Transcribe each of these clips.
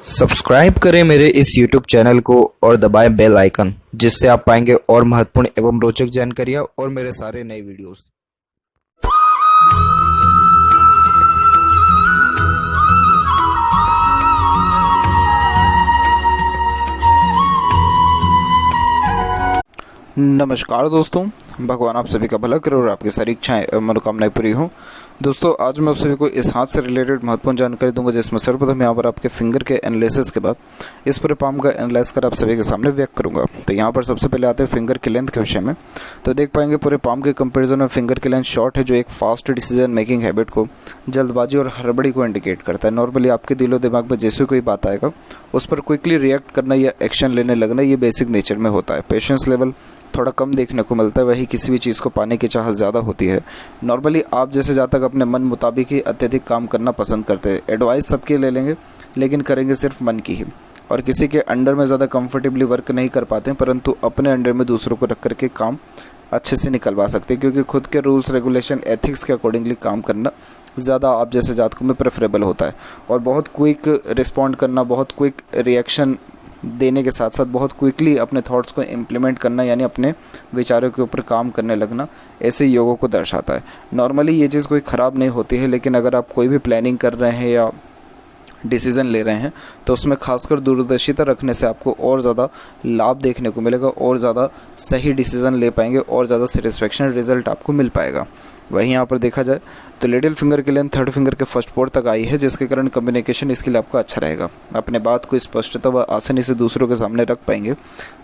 Subscribe करें मेरे इस YouTube चैनल को और दबाएं बेल आइकन, जिससे आप पाएंगे और महत्वपूर्ण एवं रोचक जानकारियाँ और मेरे सारे नए वीडियोस। नमस्कार दोस्तों, भगवान आप सभी का भला करे और आपकी सारी इच्छाएं एवं मनोकामनाएं पूरी हों। दोस्तों, आज मैं आप सभी को इस हाथ से रिलेटेड महत्वपूर्ण जानकारी दूंगा, जिसमें सर्वप्रथम यहाँ पर आपके फिंगर के एनालिसिस के बाद इस पूरे पाम का एनालाइज कर आप सभी के सामने व्यक्त करूंगा। तो यहाँ पर सबसे पहले आते हैं फिंगर की लेंथ के विषय में। तो देख पाएंगे पूरे पाम के कंपेरिजन में फिंगर की लेंथ शॉर्ट है, जो एक फास्ट डिसीजन मेकिंग हैबिट को, जल्दबाजी और हड़बड़ी को इंडिकेट करता है। नॉर्मली आपके दिलो दिमाग में जैसे कोई बात आएगा उस पर क्विकली रिएक्ट करना या एक्शन लेने लगना, ये बेसिक नेचर में होता है। पेशेंस लेवल थोड़ा कम देखने को मिलता है, वही किसी भी चीज़ को पाने की चाहत ज़्यादा होती है। नॉर्मली आप जैसे जहाँ तक अपने मन मुताबिक ही अत्यधिक काम करना पसंद करते हैं। एडवाइस सबकी ले लेंगे लेकिन करेंगे सिर्फ मन की ही, और किसी के अंडर में ज़्यादा कंफर्टेबली वर्क नहीं कर पाते, परंतु अपने अंडर में दूसरों को रख करके काम अच्छे से निकलवा सकते हैं, क्योंकि खुद के रूल्स रेगुलेशन एथिक्स के अकॉर्डिंगली काम करना ज़्यादा आप जैसे जातकों में प्रेफरेबल होता है। और बहुत क्विक रिस्पॉन्ड करना, बहुत क्विक रिएक्शन देने के साथ साथ बहुत क्विकली अपने थॉट्स को इम्प्लीमेंट करना, यानी अपने विचारों के ऊपर काम करने लगना, ऐसे योगों को दर्शाता है। नॉर्मली ये चीज़ कोई ख़राब नहीं होती है, लेकिन अगर आप कोई भी प्लानिंग कर रहे हैं या डिसीज़न ले रहे हैं तो उसमें खासकर दूरदर्शिता रखने से आपको और ज़्यादा लाभ देखने को मिलेगा, और ज़्यादा सही डिसीज़न ले पाएंगे, और ज़्यादा सेटिस्फेक्शन रिजल्ट आपको मिल पाएगा। वहीं यहाँ पर देखा जाए तो लिटिल फिंगर की लेंथ थर्ड फिंगर के फर्स्ट पोर तक आई है, जिसके कारण कम्युनिकेशन स्किल आपका अच्छा रहेगा। अपने बात को स्पष्टता व आसानी से दूसरों के सामने रख पाएंगे।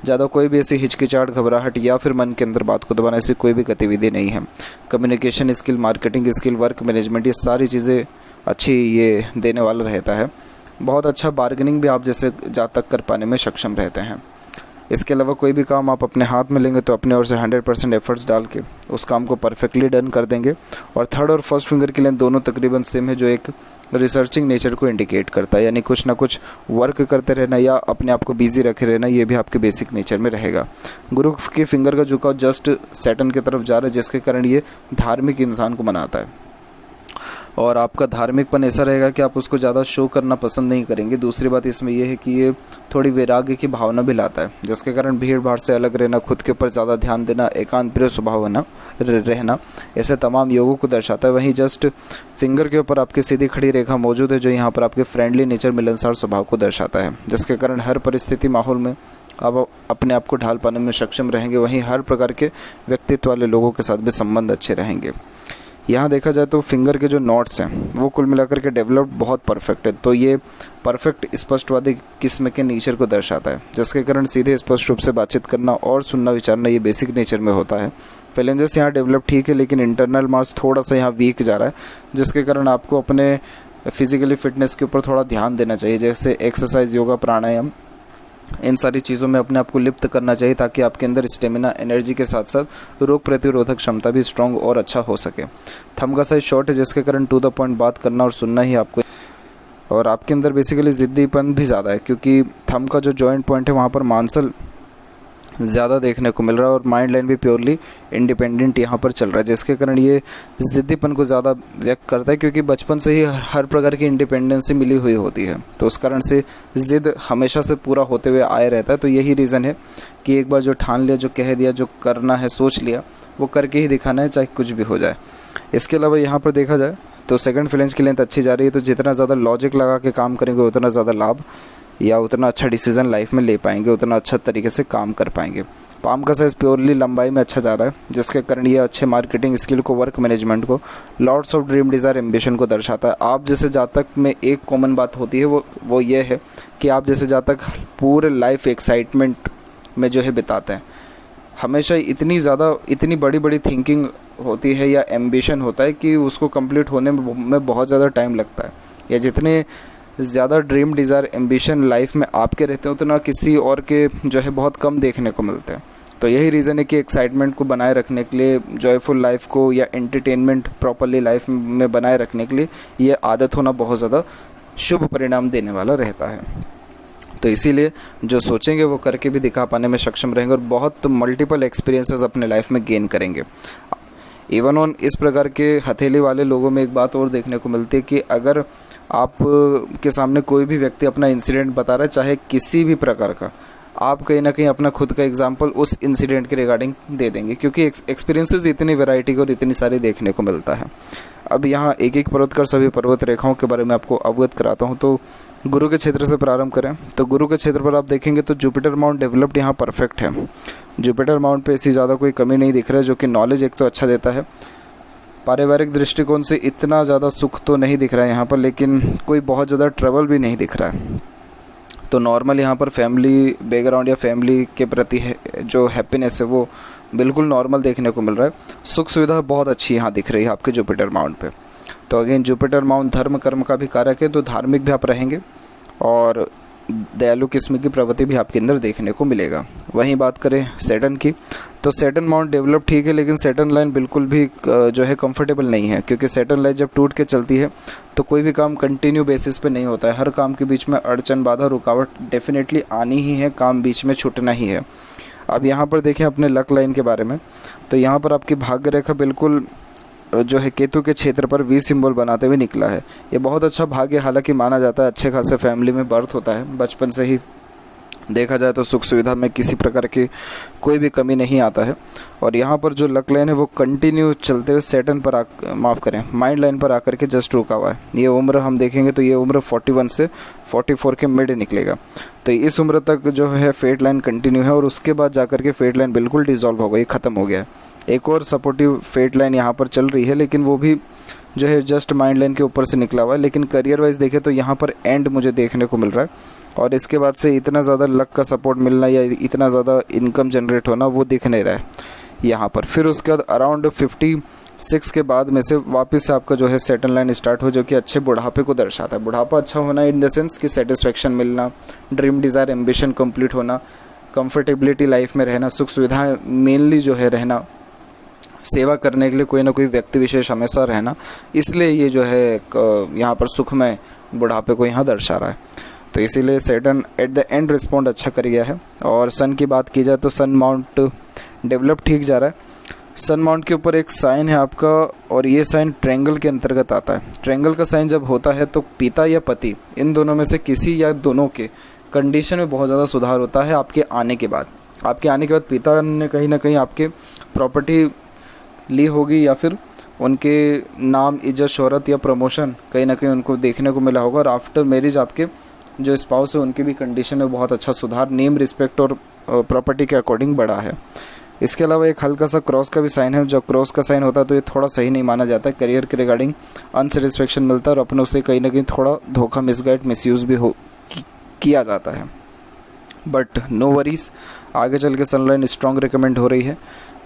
ज़्यादा कोई भी ऐसी हिचकिचाहट, घबराहट या फिर मन के अंदर बात को दबाना, ऐसी कोई भी गतिविधि नहीं है। Communication skill, marketing skill, work management, ये सारी चीज़ें अच्छी ये देने वाला रहता है। बहुत अच्छा बार्गेनिंग भी आप जैसे जहाँ तक कर पाने में सक्षम रहते हैं। इसके अलावा कोई भी काम आप अपने हाथ में लेंगे तो अपने ओर से 100% एफर्ट्स डाल के उस काम को परफेक्टली डन कर देंगे। और थर्ड और फर्स्ट फिंगर की लेंथ दोनों तकरीबन सेम है, जो एक रिसर्चिंग नेचर को इंडिकेट करता है, यानी कुछ ना कुछ वर्क करते रहना या अपने आप को बिजी रखे रहना, ये भी आपके बेसिक नेचर में रहेगा। गुरु के फिंगर का झुकाव जस्ट सैटर्न की तरफ जा रहा है, जिसके कारण ये धार्मिक इंसान को मनाता है, और आपका धार्मिकपन ऐसा रहेगा कि आप उसको ज़्यादा शो करना पसंद नहीं करेंगे। दूसरी बात इसमें यह है कि ये थोड़ी वैराग्य की भावना भी लाता है, जिसके कारण भीड़ भाड़ से अलग रहना, खुद के ऊपर ज़्यादा ध्यान देना, एकांत प्रिय स्वभाव रहना, ऐसे तमाम योगों को दर्शाता है। वहीं जस्ट फिंगर के ऊपर आपकी सीधी खड़ी रेखा मौजूद है, जो यहाँ पर आपके फ्रेंडली नेचर, मिलनसार स्वभाव को दर्शाता है, जिसके कारण हर परिस्थिति माहौल में आप अपने आप को ढाल पाने में सक्षम रहेंगे। वहीं हर प्रकार के व्यक्तित्व वाले लोगों के साथ भी संबंध अच्छे रहेंगे। यहाँ देखा जाए तो फिंगर के जो नॉट्स हैं वो कुल मिलाकर के डेवलप्ड बहुत परफेक्ट है, तो ये परफेक्ट स्पष्टवादी किस्म के नेचर को दर्शाता है, जिसके कारण सीधे स्पष्ट रूप से बातचीत करना और सुनना विचारना, ये बेसिक नेचर में होता है। फेलेंजेस यहाँ डेवलप ठीक है, लेकिन इंटरनल मार्क्स थोड़ा सा यहाँ वीक जा रहा है, जिसके कारण आपको अपने फिजिकली फिटनेस के ऊपर थोड़ा ध्यान देना चाहिए, जैसे एक्सरसाइज, योगा, प्राणायाम, इन सारी चीज़ों में अपने आप को लिप्त करना चाहिए, ताकि आपके अंदर स्टेमिना, एनर्जी के साथ साथ रोग प्रतिरोधक क्षमता भी स्ट्रॉन्ग और अच्छा हो सके। थंब का साइज शॉर्ट है, जिसके कारण टू द पॉइंट बात करना और सुनना ही आपको, और आपके अंदर बेसिकली ज़िद्दीपन भी ज़्यादा है, क्योंकि थंब का जो जॉइंट पॉइंट है वहाँ पर मांसल ज़्यादा देखने को मिल रहा है, और माइंड लाइन भी प्योरली इंडिपेंडेंट यहाँ पर चल रहा है, जिसके कारण ये ज़िद्दीपन को ज़्यादा व्यक्त करता है, क्योंकि बचपन से ही हर प्रकार की इंडिपेंडेंसी मिली हुई होती है, तो उस कारण से ज़िद हमेशा से पूरा होते हुए आया रहता है। तो यही रीज़न है कि एक बार जो ठान लिया, जो कह दिया, जो करना है, सोच लिया, वो करके ही दिखाना है, चाहे कुछ भी हो जाए। इसके अलावा यहाँ पर देखा जाए तो सेकंड फ्लेंज की लेंथ अच्छी जा रही है, तो जितना ज़्यादा लॉजिक लगा के काम करेंगे उतना ज़्यादा लाभ या उतना अच्छा डिसीजन लाइफ में ले पाएंगे, उतना अच्छा तरीके से काम कर पाएंगे। पाम का साइज़ प्योरली लंबाई में अच्छा जा रहा है, जिसके कारण ये अच्छे मार्केटिंग स्किल को, वर्क मैनेजमेंट को, lots of dream, desire, ambition को दर्शाता है। आप जैसे जातक में एक कॉमन बात होती है, वो ये है कि आप जैसे जातक पूरे लाइफ एक्साइटमेंट में जो है बिताते हैं। हमेशा इतनी बड़ी बड़ी थिंकिंग होती है या एम्बिशन होता है कि उसको कंप्लीट होने में बहुत ज़्यादा टाइम लगता है, या जितने ज़्यादा ड्रीम, डिज़ायर, एम्बिशन लाइफ में आपके रहते हैं उतना किसी और के जो है बहुत कम देखने को मिलते हैं। तो यही रीज़न है कि एक्साइटमेंट को बनाए रखने के लिए, जॉयफुल लाइफ को या एंटरटेनमेंट प्रॉपरली लाइफ में बनाए रखने के लिए ये आदत होना बहुत ज़्यादा शुभ परिणाम देने वाला रहता है। तो इसीलिए जो सोचेंगे वो करके भी दिखा पाने में सक्षम रहेंगे, और बहुत मल्टीपल एक्सपीरियंसेस अपने लाइफ में गेन करेंगे। इवन ऑन इस प्रकार के हथेली वाले लोगों में एक बात और देखने को मिलती है कि अगर आप के सामने कोई भी व्यक्ति अपना इंसिडेंट बता रहा है, चाहे किसी भी प्रकार का, आप कहीं ना कहीं अपना खुद का एग्जाम्पल उस इंसिडेंट के रिगार्डिंग दे देंगे, क्योंकि एक्सपीरियंसेस इतनी वैरायटी को और इतनी सारी देखने को मिलता है। अब यहाँ एक एक पर्वत कर सभी पर्वत रेखाओं के बारे में आपको अवगत कराता हूँ। तो गुरु के क्षेत्र से प्रारंभ करें तो गुरु के क्षेत्र पर आप देखेंगे तो जुपिटर माउंट डेवलप्ड यहाँ परफेक्ट है। जुपिटर माउंट पे ऐसी ज़्यादा कोई कमी नहीं दिख रहा है, जो कि नॉलेज एक तो अच्छा देता है। पारिवारिक दृष्टिकोण से इतना ज़्यादा सुख तो नहीं दिख रहा है यहाँ पर, लेकिन कोई बहुत ज़्यादा ट्रबल भी नहीं दिख रहा है। तो नॉर्मल यहाँ पर फैमिली बैकग्राउंड या फैमिली के प्रति जो हैप्पीनेस है वो बिल्कुल नॉर्मल देखने को मिल रहा है। सुख सुविधा बहुत अच्छी यहाँ दिख रही है आपके जुपिटर माउंट पे। तो अगेन जुपिटर माउंट धर्म कर्म का भी कारक है, तो धार्मिक भी आप रहेंगे और दयालु किस्म की प्रवृत्ति भी आपके अंदर देखने को मिलेगा। वहीं बात करें सैटर्न की, तो सैटर्न माउंट डेवलप ठीक है, लेकिन सैटर्न लाइन बिल्कुल भी जो है कंफर्टेबल नहीं है, क्योंकि सैटर्न लाइन जब टूट के चलती है तो कोई भी काम कंटिन्यू बेसिस पे नहीं होता है। हर काम के बीच में अड़चन बाधा रुकावट डेफिनेटली आनी ही है, काम बीच में छूटना ही है। अब यहाँ पर देखें अपने लक लाइन के बारे में, तो यहाँ पर आपकी भाग्य रेखा बिल्कुल जो है केतु के क्षेत्र पर वी सिंबल बनाते हुए निकला है। ये बहुत अच्छा भाग्य हालांकि माना जाता है, अच्छे खासे फैमिली में बर्थ होता है, बचपन से ही देखा जाए तो सुख सुविधा में किसी प्रकार की कोई भी कमी नहीं आता है। और यहाँ पर जो लक लाइन है वो कंटिन्यू चलते हुए सैटर्न पर माइंड लाइन पर आकर के जस्ट रुका हुआ है। ये उम्र हम देखेंगे तो ये उम्र 41 से 44 के मिड निकलेगा। तो इस उम्र तक जो है फेट लाइन कंटिन्यू है, और उसके बाद जाकर के फेट लाइन बिल्कुल डिसॉल्व हो गई, ख़त्म हो गया है। एक और सपोर्टिव फेट लाइन यहाँ पर चल रही है, लेकिन वो भी जो है जस्ट माइंड लाइन के ऊपर से निकला हुआ है। लेकिन करियर वाइज देखें तो यहाँ पर एंड मुझे देखने को मिल रहा है, और इसके बाद से इतना ज़्यादा लक का सपोर्ट मिलना या इतना ज़्यादा इनकम जनरेट होना वो दिख नहीं रहा है यहाँ पर। फिर उसके बाद अराउंड 56 के बाद में से वापस से आपका जो है सैटर्न लाइन स्टार्ट हो, जो कि अच्छे बुढ़ापे को दर्शाता है। बुढ़ापा अच्छा होना इन द सेंस कि सेटिस्फेक्शन मिलना, ड्रीम डिज़ायर एम्बिशन कंप्लीट होना, कंफर्टेबिलिटी लाइफ में रहना, सुख सुविधाएँ मेनली जो है रहना, सेवा करने के लिए कोई ना कोई व्यक्ति विशेष हमेशा रहना, इसलिए ये जो है यहाँ पर सुखमय बुढ़ापे को यहाँ दर्शा रहा है। तो इसीलिए Saturn at the end respond अच्छा कर गया है। और सन की बात की जाए तो सन माउंट डेवलप ठीक जा रहा है। सन माउंट के ऊपर एक साइन है आपका, और ये साइन ट्रायंगल के अंतर्गत आता है। ट्रायंगल का साइन जब होता है तो पिता या पति इन दोनों में से किसी या दोनों के कंडीशन में बहुत ज़्यादा सुधार होता है आपके आने के बाद। आपके आने के बाद पिता ने कहीं ना कहीं आपके प्रॉपर्टी ली होगी, या फिर उनके नाम इज्जत शोहरत या प्रमोशन कहीं ना कहीं उनको देखने को मिला होगा। और आफ्टर मैरिज आपके जो स्पाउस है उनकी भी कंडीशन में बहुत अच्छा सुधार नेम रिस्पेक्ट और प्रॉपर्टी के अकॉर्डिंग बढ़ा है। इसके अलावा एक हल्का सा क्रॉस का भी साइन है। जो क्रॉस का साइन होता है तो ये थोड़ा सही नहीं माना जाता है, करियर के रिगार्डिंग अनसेटिस्फेक्शन मिलता है और अपनों से कहीं ना कहीं थोड़ा धोखा मिसगाइड मिसयूज़ भी किया जाता है। बट नो वरीज, आगे चल के सनलाइन स्ट्रॉन्ग रिकमेंड हो रही है,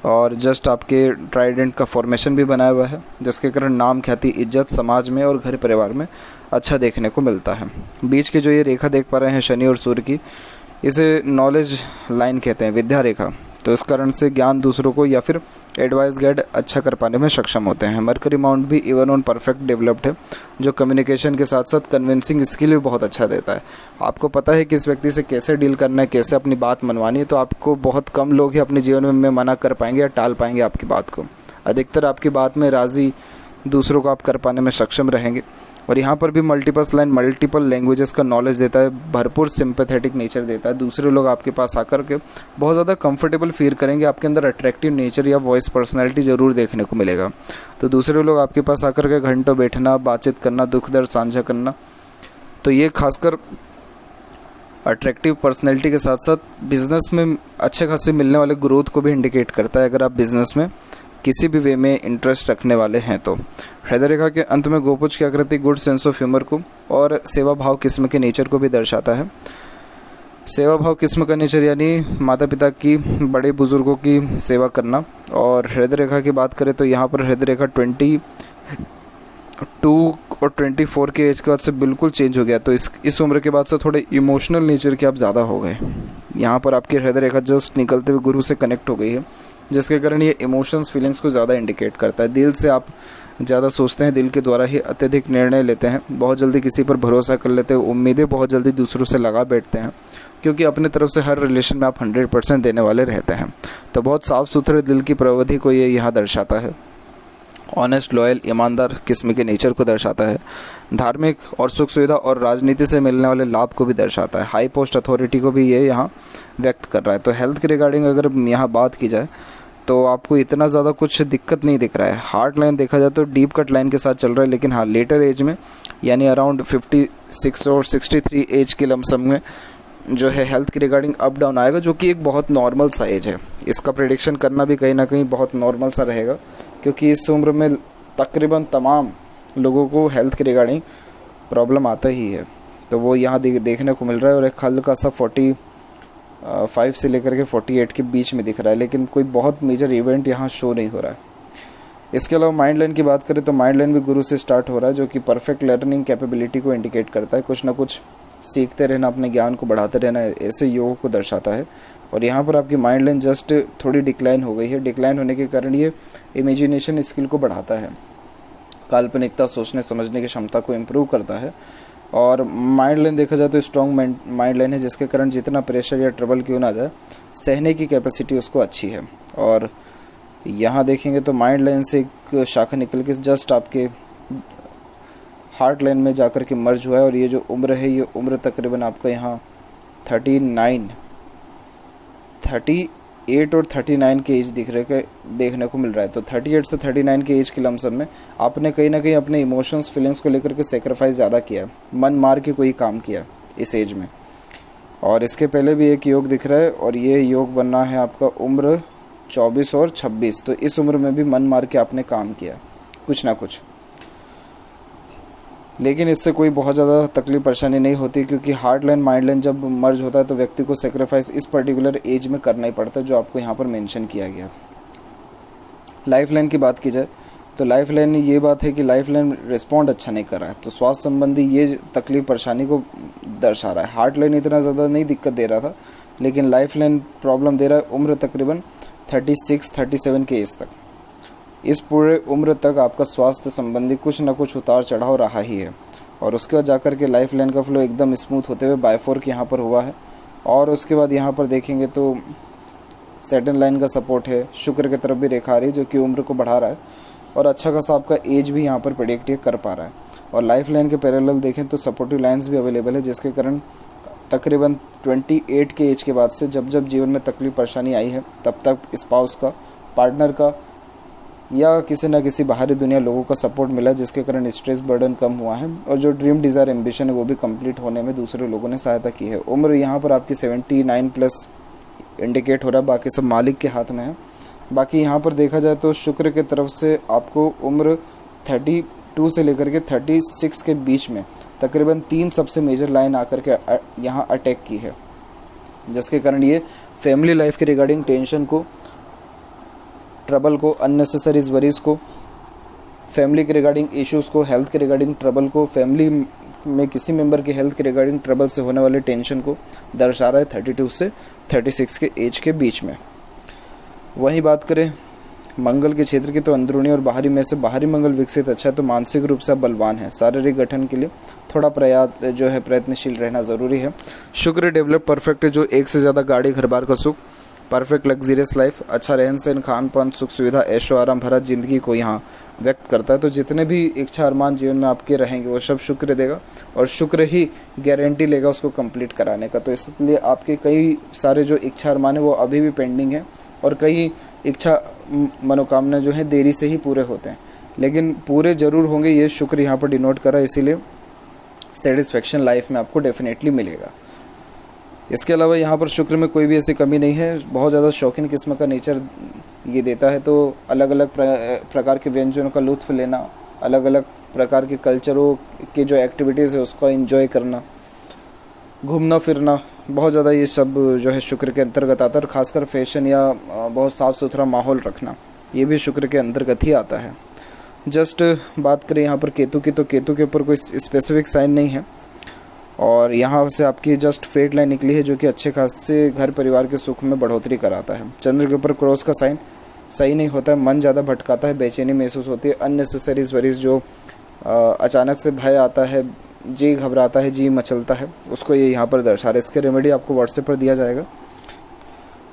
और जस्ट आपके ट्राइडेंट का फॉर्मेशन भी बनाया हुआ है, जिसके कारण नाम ख्याति इज्जत समाज में और घर परिवार में अच्छा देखने को मिलता है। बीच की जो ये रेखा देख पा रहे हैं शनि और सूर्य की, इसे नॉलेज लाइन कहते हैं, विद्या रेखा। तो इस कारण से ज्ञान दूसरों को या फिर एडवाइस गाइड अच्छा कर पाने में सक्षम होते हैं। मरकरी माउंट भी इवन ऑन परफेक्ट डेवलप्ड है, जो कम्युनिकेशन के साथ साथ कन्विंसिंग स्किल भी बहुत अच्छा देता है। आपको पता है कि इस व्यक्ति से कैसे डील करना है, कैसे अपनी बात मनवानी है, तो आपको बहुत कम लोग ही अपने जीवन में मना कर पाएंगे या टाल पाएंगे आपकी बात को। अधिकतर आपकी बात में राज़ी दूसरों को आप कर पाने में सक्षम रहेंगे। और यहाँ पर भी मल्टीपल लाइन मल्टीपल लैंग्वेजेस का नॉलेज देता है, भरपूर सिंपैथेटिक नेचर देता है। दूसरे लोग आपके पास आकर के बहुत ज़्यादा कंफर्टेबल फील करेंगे, आपके अंदर अट्रैक्टिव नेचर या वॉइस पर्सनैलिटी ज़रूर देखने को मिलेगा। तो दूसरे लोग आपके पास आकर के घंटों बैठना, बातचीत करना, दुख दर्द साझा करना, तो ये खासकर अट्रैक्टिव पर्सनैलिटी के साथ साथ बिज़नेस में अच्छे खासे मिलने वाले ग्रोथ को भी इंडिकेट करता है, अगर आप बिज़नेस में किसी भी वे में इंटरेस्ट रखने वाले हैं तो। हृदय रेखा के अंत में गोपुज की आकृति गुड सेंस ऑफ ह्यूमर को और सेवा भाव किस्म के नेचर को भी दर्शाता है। सेवा भाव किस्म का नेचर यानी माता पिता की, बड़े बुजुर्गों की सेवा करना। और हृदय रेखा की बात करें तो यहाँ पर हृदय रेखा 22 और 24 के एज के बाद से बिल्कुल चेंज हो गया। तो इस उम्र के बाद से थोड़े इमोशनल नेचर के आप ज़्यादा हो गए। यहाँ पर आपकी हृदय रेखा जस्ट निकलते हुए गुरु से कनेक्ट हो गई है, जिसके कारण ये इमोशंस फीलिंग्स को ज़्यादा इंडिकेट करता है। दिल से आप ज़्यादा सोचते हैं, दिल के द्वारा ही अत्यधिक निर्णय लेते हैं, बहुत जल्दी किसी पर भरोसा कर लेते हैं, उम्मीदें बहुत जल्दी दूसरों से लगा बैठते हैं, क्योंकि अपने तरफ से हर रिलेशन में आप 100% देने वाले रहते हैं। तो बहुत साफ़ सुथरे दिल की प्रवृत्ति को ये यहाँ दर्शाता है। ऑनेस्ट, लॉयल, ईमानदार किस्म के नेचर को दर्शाता है। धार्मिक और सुख सुविधा और राजनीति से मिलने वाले लाभ को भी दर्शाता है। हाई पोस्ट अथॉरिटी को भी ये यहाँ व्यक्त कर रहा है। तो हेल्थ के रिगार्डिंग अगर यहाँ बात की जाए तो आपको इतना ज़्यादा कुछ दिक्कत नहीं दिख रहा है। हार्ट लाइन देखा जाए तो डीप कट लाइन के साथ चल रहा है, लेकिन हाँ लेटर एज में यानी अराउंड 56 और 63 एज के लमसम में जो है हेल्थ के रिगार्डिंग अप डाउन आएगा, जो कि एक बहुत नॉर्मल सा एज है। इसका प्रेडिक्शन करना भी कहीं ना कहीं बहुत नॉर्मल सा रहेगा, क्योंकि इस उम्र में तकरीबन तमाम लोगों को हेल्थ के रिगार्डिंग प्रॉब्लम आता ही है। तो वो यहाँ देखने को मिल रहा है, और एक हल्का सा 45 से लेकर के 48 के बीच में दिख रहा है, लेकिन कोई बहुत मेजर इवेंट यहाँ शो नहीं हो रहा है। इसके अलावा माइंड लाइन की बात करें तो माइंड लाइन भी गुरु से स्टार्ट हो रहा है, जो कि परफेक्ट लर्निंग कैपेबिलिटी को इंडिकेट करता है। कुछ ना कुछ सीखते रहना, अपने ज्ञान को बढ़ाते रहना, ऐसे योग को दर्शाता है। और यहाँ पर आपकी माइंड लाइन जस्ट थोड़ी डिक्लाइन हो गई है। डिक्लाइन होने के कारण ये इमेजिनेशन स्किल को बढ़ाता है, काल्पनिकता, सोचने समझने की क्षमता को इम्प्रूव करता है। और माइंड लाइन देखा जाए तो स्ट्रॉन्ग माइंड लाइन है, जिसके कारण जितना प्रेशर या ट्रबल क्यों ना जाए, सहने की कैपेसिटी उसको अच्छी है। और यहाँ देखेंगे तो माइंड लाइन से एक शाखा निकल के जस्ट आपके हार्ट लाइन में जाकर के मर्ज हुआ है। और ये जो उम्र है, ये उम्र तकरीबन आपका यहाँ 38 और 39 के एज देखने को मिल रहा है। तो 38 से 39 के एज के लमसम में आपने कहीं ना कहीं अपने इमोशंस फीलिंग्स को लेकर के सेक्रीफाइस ज़्यादा किया, मन मार के कोई काम किया इस एज में। और इसके पहले भी एक योग दिख रहा है, और ये योग बनना है आपका उम्र 24 और 26। तो इस उम्र में भी मन मार के आपने काम किया कुछ ना कुछ, लेकिन इससे कोई बहुत ज़्यादा तकलीफ परेशानी नहीं होती, क्योंकि हार्ट लाइन माइंड लाइन जब मर्ज होता है तो व्यक्ति को सेक्रीफाइस इस पर्टिकुलर एज में करना ही पड़ता है, जो आपको यहाँ पर मेंशन किया गया। लाइफ लाइन की बात की जाए तो लाइफ लाइन में ये बात है कि लाइफ लाइन रिस्पॉन्ड अच्छा नहीं कर रहा है, तो स्वास्थ्य संबंधी ये तकलीफ परेशानी को दर्शा रहा है। हार्ट लाइन इतना ज़्यादा नहीं दिक्कत दे रहा था, लेकिन लाइफ लाइन प्रॉब्लम दे रहा है उम्र तकरीबन 36-37 के एज तक। इस पूरे उम्र तक आपका स्वास्थ्य संबंधी कुछ ना कुछ उतार चढ़ाव रहा ही है, और उसके बाद जाकर के लाइफ लाइन का फ्लो एकदम स्मूथ होते हुए बायफोर्क यहाँ पर हुआ है। और उसके बाद यहाँ पर देखेंगे तो सैटर्न लाइन का सपोर्ट है, शुक्र की तरफ भी रेखा आ रही है, जो कि उम्र को बढ़ा रहा है, और अच्छा खासा आपका एज भी यहाँ पर प्रेडिक्ट कर पा रहा है। और लाइफ लाइन के पैरेलल देखें तो सपोर्टिव लाइन्स भी अवेलेबल है, जिसके कारण तकरीबन 28 के एज के बाद से जब जब जीवन में तकलीफ परेशानी आई है, तब तक स्पाउस का, पार्टनर का, या किसी न किसी बाहरी दुनिया लोगों का सपोर्ट मिला, जिसके कारण स्ट्रेस बर्डन कम हुआ है, और जो ड्रीम डिज़ायर एम्बिशन है वो भी कंप्लीट होने में दूसरे लोगों ने सहायता की है। उम्र यहाँ पर आपकी 79 प्लस इंडिकेट हो रहा है, बाकी सब मालिक के हाथ में है। बाकी यहाँ पर देखा जाए तो शुक्र के तरफ से आपको उम्र 32 से लेकर के 36 के बीच में तकरीबन 3 सबसे मेजर लाइन आकर के यहाँ अटैक की है, जिसके कारण ये फैमिली लाइफ के रिगार्डिंग टेंशन को, ट्रबल को, अननेसेसरी वरीज को, फैमिली के रिगार्डिंग इश्यूज़ को, हेल्थ के रिगार्डिंग ट्रबल को, फैमिली में किसी मेंबर की हेल्थ के रिगार्डिंग ट्रबल से होने वाले टेंशन को दर्शा रहा है 32 से 36 के एज के बीच में। वहीं बात करें मंगल के क्षेत्र की, तो अंदरूनी और बाहरी में से बाहरी मंगल विकसित अच्छा है, तो मानसिक रूप से बलवान है। शारीरिक गठन के लिए थोड़ा प्रयत्नशील रहना ज़रूरी है। शुक्र डेवलप परफेक्ट है, जो एक से ज़्यादा गाड़ी, घर बार का सुख, परफेक्ट लग्जरियस लाइफ, अच्छा रहन सहन, खान पान, सुख सुविधा, ऐशो आराम भरा जिंदगी को यहाँ व्यक्त करता है। तो जितने भी इच्छा अरमान जीवन में आपके रहेंगे वो सब शुक्र देगा, और शुक्र ही गारंटी लेगा उसको कंप्लीट कराने का। तो इसलिए आपके कई सारे जो इच्छा अरमान है वो अभी भी पेंडिंग है, और कई इच्छा मनोकामना जो है देरी से ही पूरे होते हैं, लेकिन पूरे ज़रूर होंगे, ये शुक्र यहाँ पर डिनोट करा, इसीलिए सेटिस्फेक्शन लाइफ में आपको डेफिनेटली मिलेगा। इसके अलावा यहाँ पर शुक्र में कोई भी ऐसी कमी नहीं है, बहुत ज़्यादा शौकीन किस्म का नेचर ये देता है। तो अलग अलग प्रकार के व्यंजनों का लुत्फ़ लेना, अलग अलग प्रकार के कल्चरों की जो एक्टिविटीज़ है उसका एंजॉय करना, घूमना फिरना, बहुत ज़्यादा ये सब जो है शुक्र के अंतर्गत आता है। और ख़ासकर फैशन या बहुत साफ़ सुथरा माहौल रखना, ये भी शुक्र के अंतर्गत ही आता है। जस्ट बात करें यहाँ पर केतु की, तो केतु के ऊपर कोई स्पेसिफिक साइन नहीं है, और यहाँ से आपकी जस्ट फेट लाइन निकली है, जो कि अच्छे खासे घर परिवार के सुख में बढ़ोतरी कराता है। चंद्र के ऊपर क्रॉस का साइन सही नहीं होता है, मन ज़्यादा भटकाता है, बेचैनी महसूस होती है, अननेसेसरी वरीज जो अचानक से भय आता है, जी घबराता है, जी मचलता है, उसको ये यहाँ पर दर्शा रहा है। इसके रेमेडी आपको व्हाट्सएप पर दिया जाएगा।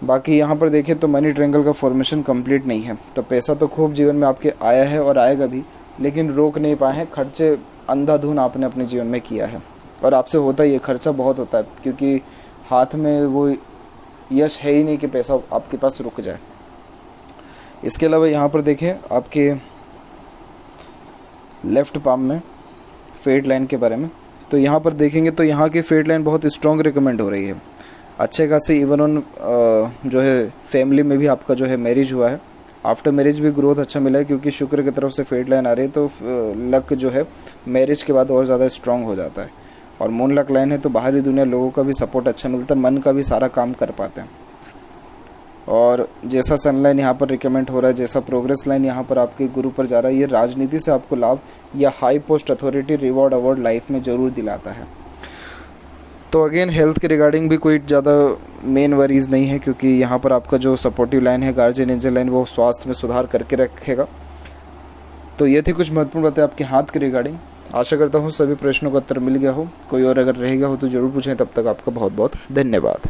बाकी यहाँ पर देखें तो मनी ट्रायंगल का फॉर्मेशन कंप्लीट नहीं है, तो पैसा तो खूब जीवन में आपके आया है और आएगा भी, लेकिन रोक नहीं पाए हैं, खर्चे अंधाधुन आपने अपने जीवन में किया है। और आपसे होता ही है, खर्चा बहुत होता है, क्योंकि हाथ में वो यश है ही नहीं कि पैसा आपके पास रुक जाए। इसके अलावा यहाँ पर देखें आपके लेफ़्ट पाम में फेड लाइन के बारे में, तो यहाँ पर देखेंगे तो यहाँ की फेड लाइन बहुत स्ट्रॉन्ग रिकमेंड हो रही है। अच्छे खासे इवन ऑन जो है फैमिली में भी आपका जो है मैरिज हुआ है, आफ्टर मैरिज भी ग्रोथ अच्छा मिला है, क्योंकि शुक्र की तरफ से फेड लाइन आ रही है, तो लक जो है मैरिज के बाद और ज़्यादा स्ट्रॉन्ग हो जाता है। और मून लक लाइन है तो बाहरी दुनिया लोगों का भी सपोर्ट अच्छा मिलता है, मन का भी सारा काम कर पाते हैं। और जैसा सन लाइन यहाँ पर रिकमेंड हो रहा है, जैसा प्रोग्रेस लाइन यहाँ पर आपके गुरु पर जा रहा है, ये राजनीति से आपको लाभ या high post authority reward award life में ज़रूर दिलाता है। तो अगेन हेल्थ के रिगार्डिंग भी कोई ज़्यादा मेन वरीज़ नहीं है, क्योंकि यहाँ पर आपका जो सपोर्टिव लाइन है गार्जियन एंजल लाइन, वो स्वास्थ्य में सुधार करके रखेगा। तो ये थी कुछ महत्वपूर्ण बातें आपके हाथ के रिगार्डिंग। आशा करता हूँ सभी प्रश्नों का उत्तर मिल गया हो। कोई और अगर रहेगा हो तो ज़रूर पूछें। तब तक आपका बहुत बहुत धन्यवाद।